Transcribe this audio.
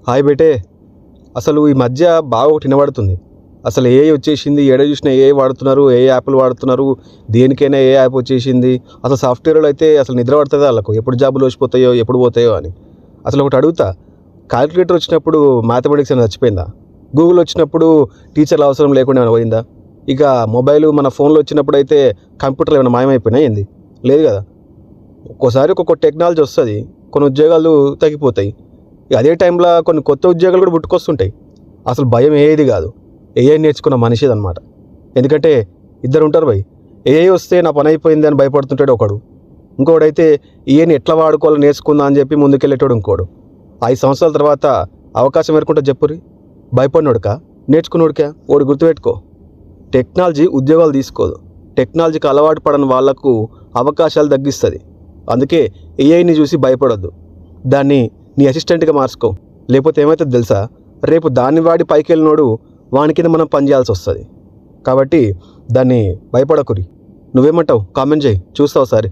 Hi బేటే. అసలు ఈ మధ్య బాగా ఒకటి వినబడుతుంది. అసలు ఏఐ వచ్చేసింది, ఏడ చూసినా ఏఐ వాడుతున్నారు, ఏఐ యాప్లు వాడుతున్నారు, దేనికైనా ఏఐ యాప్ వచ్చేసింది. అసలు సాఫ్ట్వేర్లో అయితే అసలు నిద్ర పడుతుందా వాళ్ళకు, ఎప్పుడు జాబులు వచ్చిపోతాయో ఎప్పుడు పోతాయో అని. అసలు ఒకటి అడుగుతా, క్యాలిక్యులేటర్ వచ్చినప్పుడు మ్యాథమెటిక్స్ అని చచ్చిపోయిందా? గూగుల్ వచ్చినప్పుడు టీచర్ల అవసరం లేకుండా ఏమైనా పోయిందా? ఇక మొబైల్ మన ఫోన్లో వచ్చినప్పుడు అయితే కంప్యూటర్లు ఏమైనా మాయమైపోయినాయి ఏంది? లేదు కదా. ఒక్కోసారి ఒక్కొక్క టెక్నాలజీ వస్తుంది, కొన్ని ఉద్యోగాలు తగ్గిపోతాయి. అదే టైంలో కొన్ని కొత్త ఉద్యోగాలు కూడా పుట్టుకొస్తుంటాయి. అసలు భయం ఏది కాదు, ఏఐ నేర్చుకున్న మనిషిది అనమాట. ఎందుకంటే ఇద్దరు ఉంటారు భయ్. ఏఐ వస్తే నా పని అయిపోయింది అని భయపడుతుంటాడు ఒకడు, ఇంకోడైతే ఏఐని ఎట్లా వాడుకోవాలో నేర్చుకుందా అని చెప్పి ముందుకెళ్ళేటోడు ఇంకోడు. 5 సంవత్సరాల తర్వాత అవకాశం ఎరుకుంటా చెప్పురి, భయపడినోడుకా నేర్చుకున్నోడికా? ఓడి గుర్తుపెట్టుకో, టెక్నాలజీ ఉద్యోగాలు తీసుకోదు, టెక్నాలజీకి అలవాటు పడని వాళ్లకు అవకాశాలు తగ్గిస్తుంది. అందుకే ఏఐని చూసి భయపడొద్దు, దాన్ని నీ అసిస్టెంట్గా మార్చుకో. లేకపోతే ఏమవుతుంది తెలుసా, రేపు దాన్ని వాడి పైకి వెళ్ళినోడు వాని కింద మనం పనిచేయాల్సి వస్తుంది. కాబట్టి దాన్ని భయపడకురి. నువ్వేమంటావు? కామెంట్ చేయి, చూస్తావు ఒకసారి.